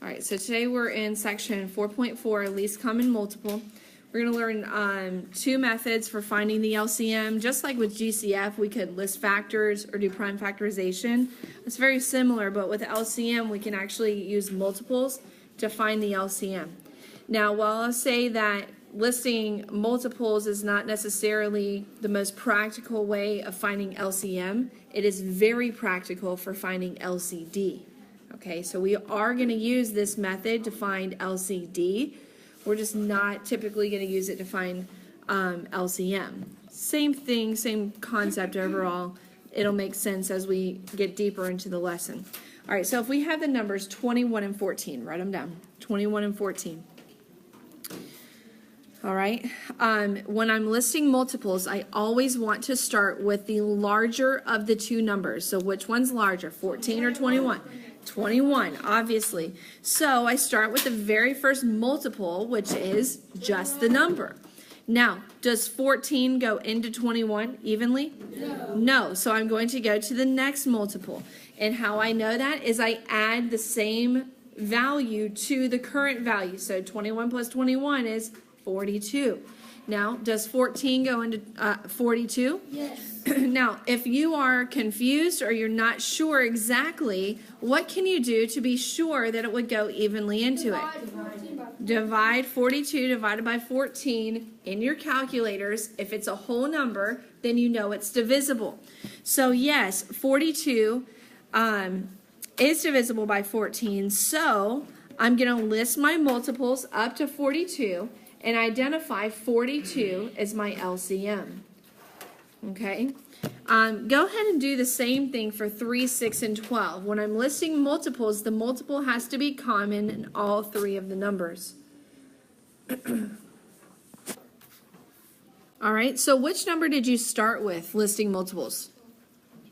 All right, so today we're in section 4.4, least common multiple. We're going to learn two methods for finding the LCM. Just like with GCF, we could list factors or do prime factorization. It's very similar, but with LCM, we can actually use multiples to find the LCM. Now, while I'll say that listing multiples is not necessarily the most practical way of finding LCM, it is very practical for finding LCD. Okay, so we are going to use this method to find LCD. We're just not typically going to use it to find LCM. Same thing, same concept overall. It'll make sense as we get deeper into the lesson. All right, so if we have the numbers 21 and 14, write them down. 21 and 14. All right, when I'm listing multiples, I always want to start with the larger of the two numbers. So which one's larger, 14 or 21? 21, obviously. So I start with the very first multiple, which is just the number. Now, does 14 go into 21 evenly? No. No, so I'm going to go to the next multiple. And how I know that is I add the same value to the current value. So 21 plus 21 is 42. Now, does 14 go into 42? Yes. Now, if you are confused or you're not sure exactly, what can you do to be sure that it would go evenly into it? Divide 42 divided by 14 in your calculators. If it's a whole number, then you know it's divisible. So yes, 42 is divisible by 14. So I'm going to list my multiples up to 42 and identify 42 as my LCM. Okay, go ahead and do the same thing for 3, 6, and 12. When I'm listing multiples, the multiple has to be common in all three of the numbers. All right, so which number did you start with listing multiples?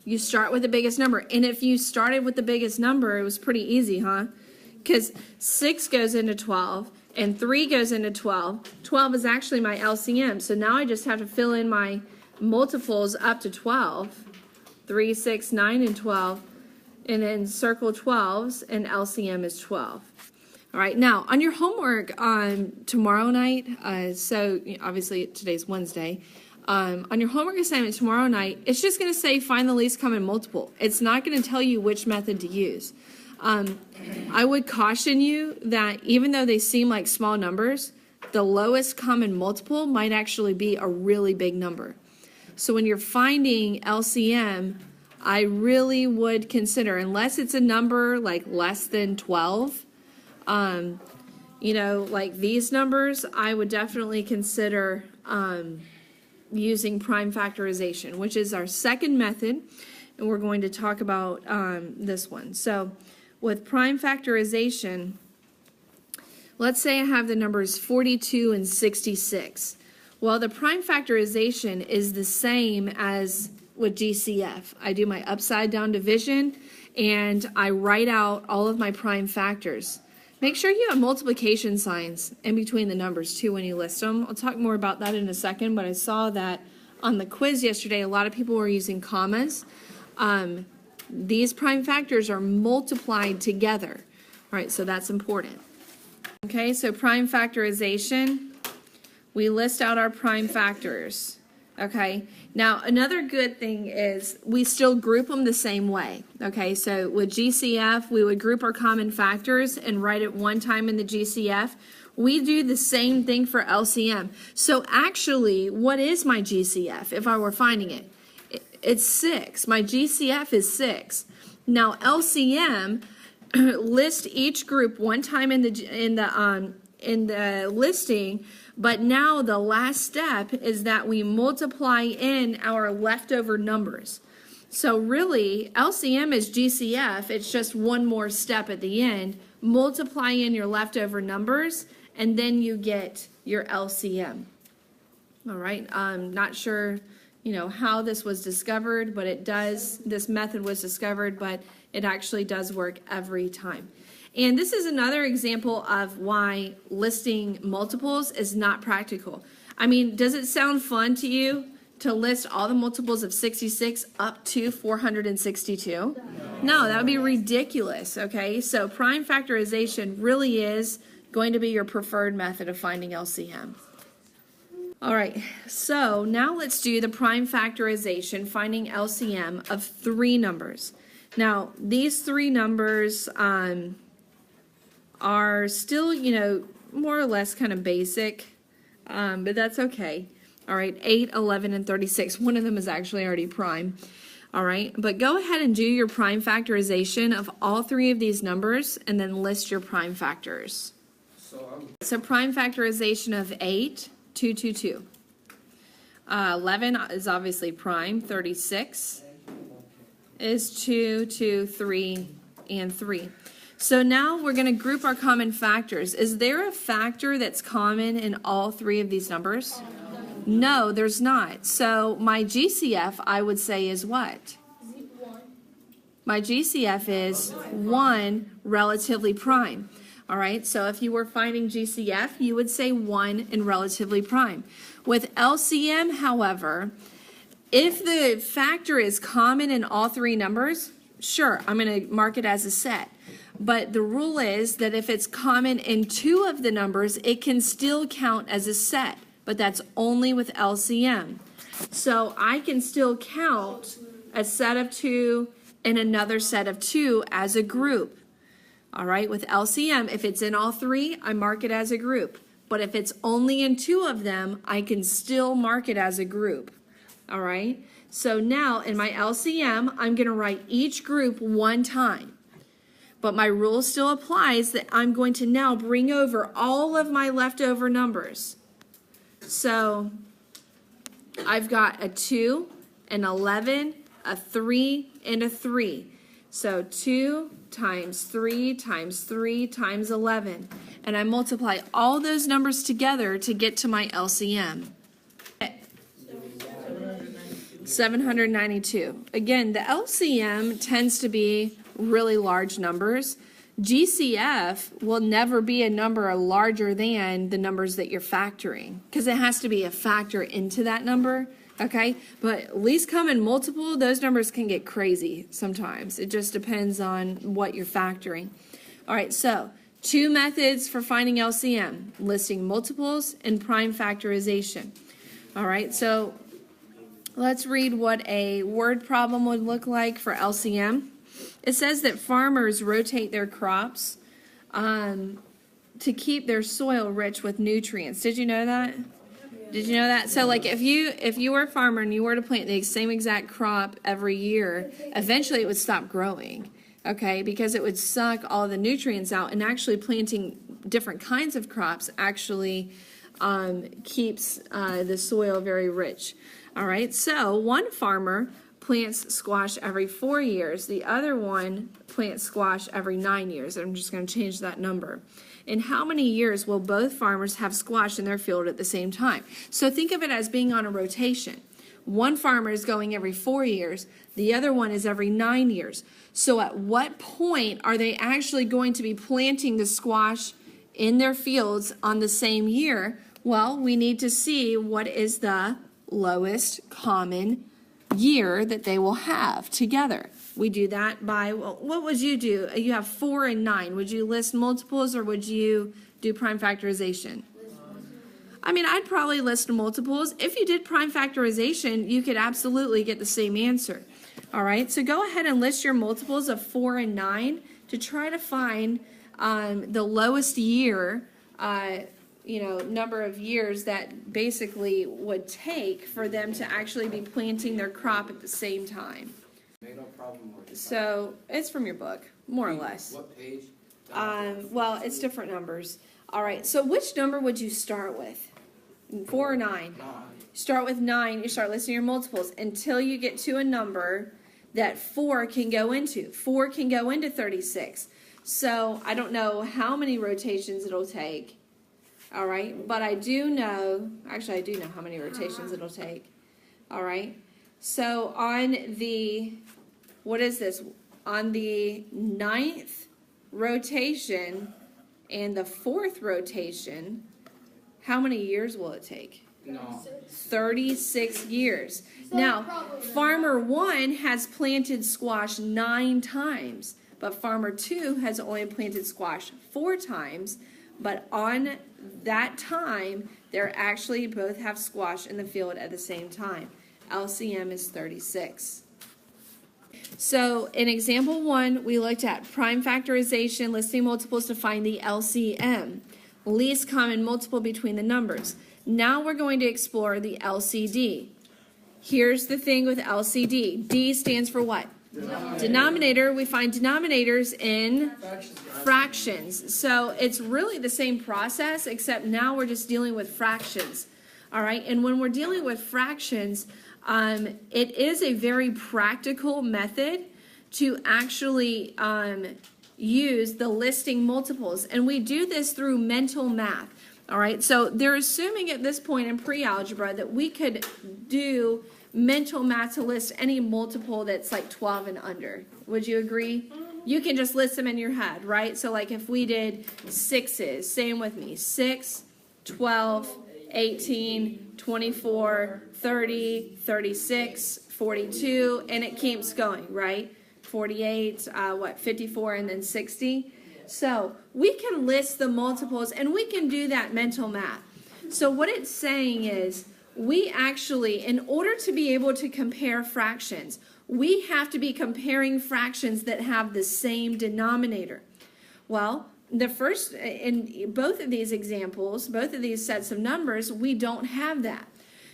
You start with the biggest number. And if you started with the biggest number, it was pretty easy, huh? Because 6 goes into 12. And 3 goes into 12. 12 is actually my LCM. So now I just have to fill in my multiples up to 12. 3, 6, 9, and 12. And then circle 12s, and LCM is 12. All right, now on your homework tomorrow night, so obviously today's Wednesday, on your homework assignment tomorrow night, it's just going to say find the least common multiple. It's not going to tell you which method to use. I would caution you that even though they seem like small numbers, the lowest common multiple might actually be a really big number. So when you're finding LCM, I really would consider, unless it's a number like less than 12, you know, like these numbers, I would definitely consider using prime factorization, which is our second method, and we're going to talk about this one. So with prime factorization, let's say I have the numbers 42 and 66. Well, the prime factorization is the same as with GCF. I do my upside down division and I write out all of my prime factors. Make sure you have multiplication signs in between the numbers too when you list them. I'll talk more about that in a second, but I saw that on the quiz yesterday, a lot of people were using commas. These prime factors are multiplied together. All right, so that's important. Okay, so prime factorization, we list out our prime factors. Okay, now another good thing is we still group them the same way. Okay, so with GCF, we would group our common factors and write it one time in the GCF. We do the same thing for LCM. So actually, what is my GCF if I were finding it? It's 6. My GCF is 6. Now LCM, list each group one time in the listing, but now the last step is that we multiply in our leftover numbers. So really, LCM is GCF. It's just one more step at the end. Multiply in your leftover numbers, and then you get your LCM. All right. I'm not sure, you know, how this was discovered, but it does. This method was discovered, but it actually does work every time. And this is another example of why listing multiples is not practical. I mean, does it sound fun to you to list all the multiples of 66 up to 462? No, that would be ridiculous, okay? So prime factorization really is going to be your preferred method of finding LCM. All right, so now let's do the prime factorization, finding LCM of 3 numbers. Now, these 3 numbers are still, more or less kind of basic, but that's okay. All right, 8, 11, and 36. One of them is actually already prime. All right, but go ahead and do your prime factorization of all 3 of these numbers and then list your prime factors. So prime factorization of 8, 2, 2, 2. 11 is obviously prime. 36 is 2, 2, 3, and 3. So now we're going to group our common factors. Is there a factor that's common in all 3 of these numbers? No, there's not. So my GCF, I would say, is what? My GCF is 1 relatively prime. All right, so if you were finding GCF, you would say 1 and relatively prime. With LCM, however, if the factor is common in all 3 numbers, sure, I'm going to mark it as a set. But the rule is that if it's common in 2 of the numbers, it can still count as a set. But that's only with LCM. So I can still count a set of 2 and another set of 2 as a group. All right, with LCM, if it's in all 3, I mark it as a group. But if it's only in 2 of them, I can still mark it as a group. All right, so now in my LCM, I'm going to write each group 1 time. But my rule still applies that I'm going to now bring over all of my leftover numbers. So I've got a 2, an 11, a 3, and a 3. So 2 times 3 times 3 times 11. And I multiply all those numbers together to get to my LCM. 792. Again, the LCM tends to be really large numbers. GCF will never be a number larger than the numbers that you're factoring because it has to be a factor into that number, okay? But least common multiple, those numbers can get crazy sometimes. It just depends on what you're factoring. All right, so 2 methods for finding LCM, listing multiples and prime factorization. All right, so let's read what a word problem would look like for LCM. It says that farmers rotate their crops to keep their soil rich with nutrients. Did you know that? Did you know that? So like if you were a farmer and you were to plant the same exact crop every year, eventually it would stop growing, okay? Because it would suck all the nutrients out, and actually planting different kinds of crops actually keeps the soil very rich. All right, so one farmer plants squash every 4 years. The other one plants squash every 9 years. I'm just going to change that number. In how many years will both farmers have squash in their field at the same time? So think of it as being on a rotation. One farmer is going every 4 years. The other one is every 9 years. So at what point are they actually going to be planting the squash in their fields on the same year? Well, we need to see what is the lowest common year that they will have together. We do that by, well, what would you do? You have 4 and 9. Would you list multiples or would you do prime factorization? I mean, I'd probably list multiples. If you did prime factorization, you could absolutely get the same answer. All right, so go ahead and list your multiples of 4 and 9 to try to find the lowest year, number of years that basically would take for them to actually be planting their crop at the same time. So it's from your book, more or less. What page? Well, it's different numbers. All right, so which number would you start with? 4 or 9? 9. Start with 9. You start listing your multiples until you get to a number that 4 can go into. 4 can go into 36. So I don't know how many rotations it'll take. All right, but I do know, actually I do know how many rotations it'll take. All right, so on the, what is this? On the 9th rotation and the 4th rotation, how many years will it take? No. 36 years. Now, farmer 1 has planted squash 9 times, but farmer 2 has only planted squash 4 times, but on that time, they're actually both have squash in the field at the same time. LCM is 36. So in example 1, we looked at prime factorization, listing multiples to find the LCM, least common multiple between the numbers. Now we're going to explore the LCD. Here's the thing with LCD. D stands for what? Denominator. We find denominators in fractions. So it's really the same process, except now we're just dealing with fractions. All right, and when we're dealing with fractions, it is a very practical method to actually use the listing multiples. And we do this through mental math. All right, so they're assuming at this point in pre-algebra that we could do mental math to list any multiple that's like 12 and under. Would you agree? You can just list them in your head, right? So like if we did 6s, say them with me, 6, 12, 18, 24, 30, 36, 42, and it keeps going, right? 48, 54, and then 60. So we can list the multiples, and we can do that mental math. So what it's saying is, we actually, in order to be able to compare fractions, we have to be comparing fractions that have the same denominator. Well, the first, in both of these examples, both of these sets of numbers, we don't have that.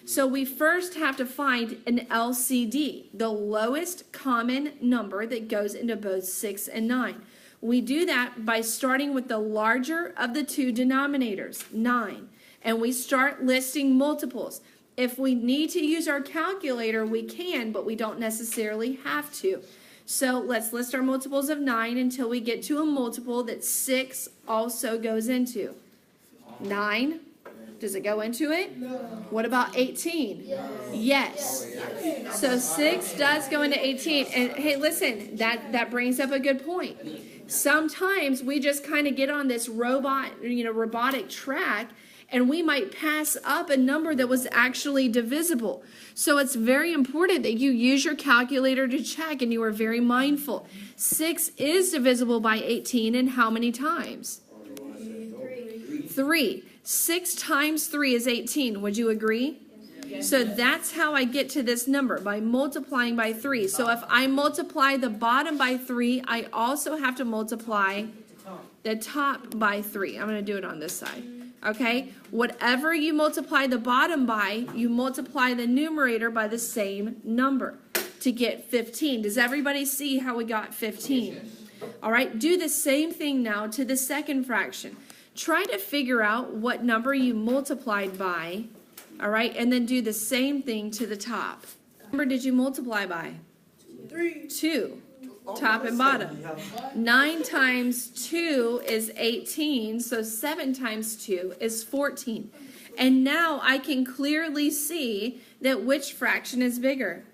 So we first have to find an LCD, the lowest common number that goes into both 6 and 9. We do that by starting with the larger of the two denominators, 9, and we start listing multiples. If we need to use our calculator, we can, but we don't necessarily have to. So let's list our multiples of 9 until we get to a multiple that 6 also goes into. 9, does it go into it? No. What about 18? Yes. So 6 does go into 18. And hey, listen, that brings up a good point. Sometimes we just kind of get on this robotic track, and we might pass up a number that was actually divisible. So it's very important that you use your calculator to check, and you are very mindful. 6 is divisible by 18, and how many times? 3. 6 times 3 is 18. Would you agree? So that's how I get to this number, by multiplying by 3. So if I multiply the bottom by 3, I also have to multiply the top by 3. I'm going to do it on this side. Okay? Whatever you multiply the bottom by, you multiply the numerator by the same number to get 15. Does everybody see how we got 15? All right, do the same thing now to the second fraction. Try to figure out what number you multiplied by, all right, and then do the same thing to the top. What number did you multiply by? 3. 2. Top and bottom. 9 times 2 is 18, so 7 times 2 is 14. And now I can clearly see that which fraction is bigger?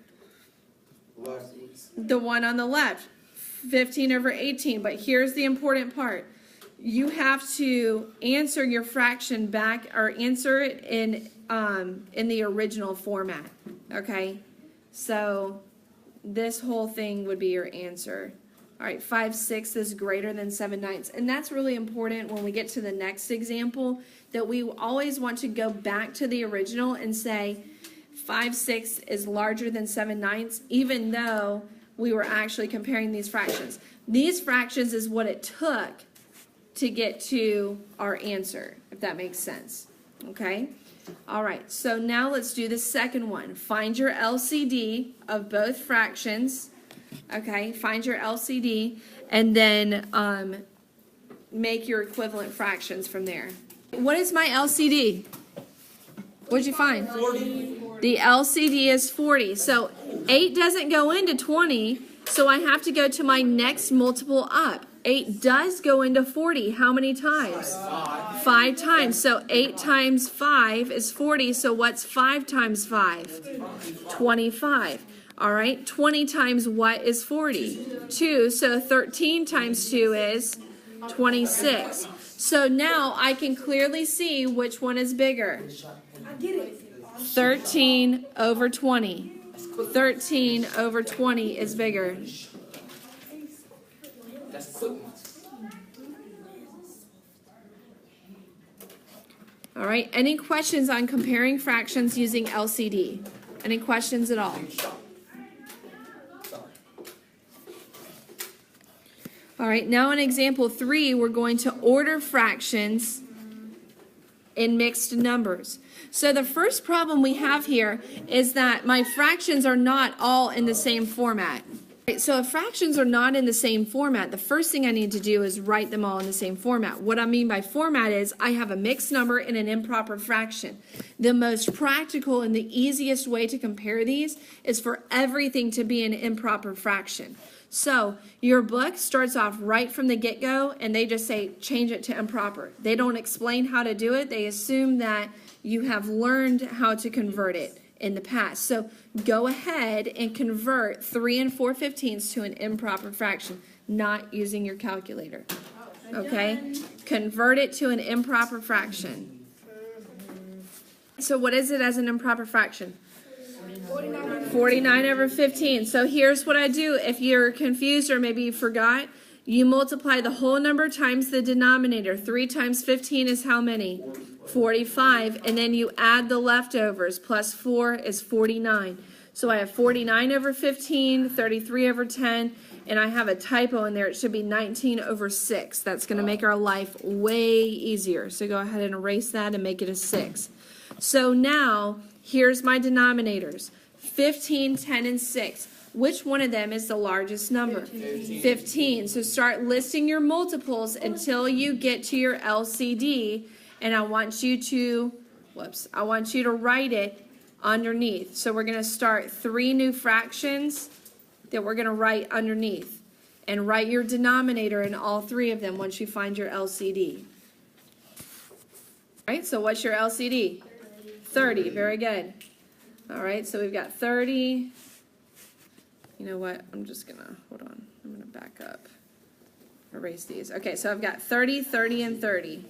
The one on the left, 15 over 18. But here's the important part. You have to answer your fraction back, or answer it in the original format, okay? So this whole thing would be your answer. All right, 5/6 is greater than 7/9. And that's really important when we get to the next example, that we always want to go back to the original and say 5/6 is larger than 7/9, even though we were actually comparing these fractions. These fractions is what it took to get to our answer, if that makes sense. Okay? All right, so now let's do the second one. Find your LCD of both fractions. Okay, find your LCD, and then make your equivalent fractions from there. What is my LCD? What'd you find? 40. The LCD is 40. So 8 doesn't go into 20, so I have to go to my next multiple up. 8 does go into 40. How many times? 5 times. So 8 times 5 is 40. So what's 5 times 5? 25. All right. 20 times what is 40? 2. So 13 times 2 is 26. So now I can clearly see which one is bigger. I get it. 13 over 20. 13 over 20 is bigger. All right, any questions on comparing fractions using LCD? Any questions at all? All right, now in example 3, we're going to order fractions in mixed numbers. So the first problem we have here is that my fractions are not all in the same format. Right, so if fractions are not in the same format, the first thing I need to do is write them all in the same format. What I mean by format is I have a mixed number and an improper fraction. The most practical and the easiest way to compare these is for everything to be an improper fraction. So your book starts off right from the get-go and they just say change it to improper. They don't explain how to do it. They assume that you have learned how to convert it in the past. So go ahead and convert 3 4/15 to an improper fraction, not using your calculator. Okay? Convert it to an improper fraction. So what is it as an improper fraction? 49 over 15. So here's what I do. If you're confused or maybe you forgot, you multiply the whole number times the denominator. 3 times 15 is how many? 45. And then you add the leftovers. Plus 4 is 49. So I have 49 over 15, 33 over 10, and I have a typo in there. It should be 19 over 6. That's going to make our life way easier. So go ahead and erase that and make it a 6. So now, here's my denominators. 15, 10, and 6. Which one of them is the largest number? 15. So start listing your multiples until you get to your LCD, and I want you to, write it underneath. So we're going to start 3 new fractions that we're going to write underneath, and write your denominator in all 3 of them once you find your LCD. All right, so what's your LCD? 30. Very good. All right, so we've got 30. You know what? I'm just going to, hold on. I'm going to back up. Erase these. Okay, so I've got 30, 30, and 30.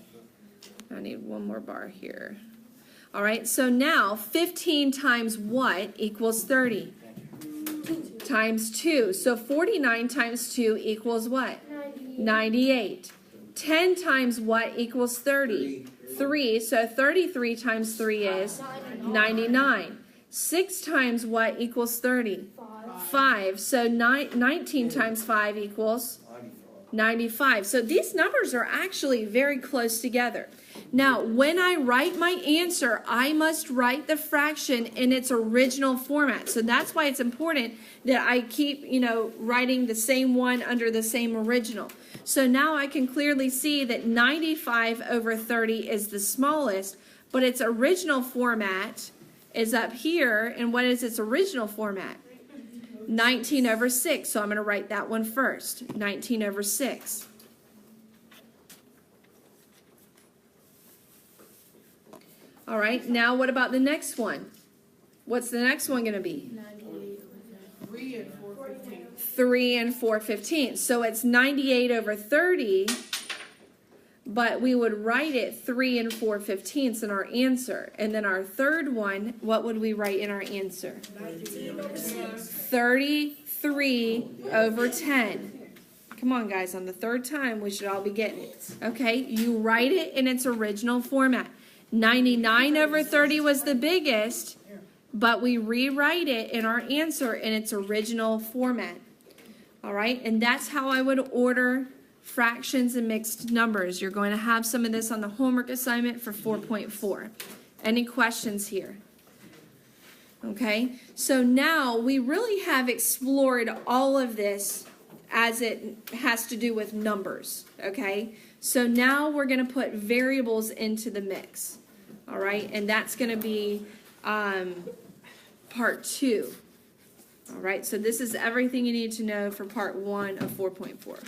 I need one more bar here. All right, so now 15 times what equals 30? Times 2. So 49 times 2 equals what? 98. 10 times what equals 30? 3. So 33 times 3 is 99. 6 times what equals 30? 5. So 19 times 5 equals 95. So these numbers are actually very close together. Now, when I write my answer, I must write the fraction in its original format. So that's why it's important that I keep, writing the same one under the same original. So now I can clearly see that 95 over 30 is the smallest, but its original format is up here. And what is its original format? 19 over 6. So I'm going to write that one first. 19 over 6. All right, now what about the next one? What's the next one going to be? 3 and 4/15. So it's 98 over 30, but we would write it 3 and 4/15 in our answer. And then our third one, what would we write in our answer? 33 over 10. Come on, guys, on the third time, we should all be getting it. Okay, you write it in its original format. 99 over 30 was the biggest, but we rewrite it in our answer in its original format. All right, and that's how I would order fractions and mixed numbers. You're going to have some of this on the homework assignment for 4.4. Any questions here? Okay, so now we really have explored all of this as it has to do with numbers. Okay, so now we're going to put variables into the mix. All right, and that's going to be part 2. All right, so this is everything you need to know for part 1 of 4.4.